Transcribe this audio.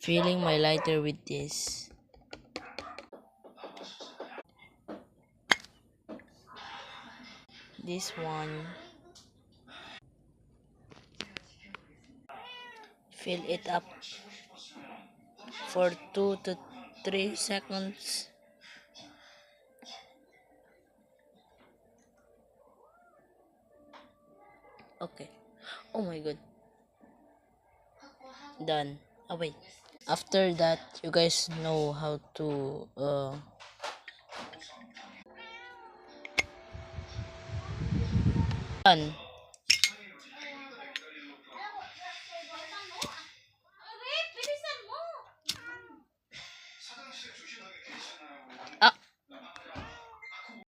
filling my lighter with this. This one. Fill it up for 2 to 3 seconds. Okay. Oh my god. Done. Oh wait. After that, you guys know how to done.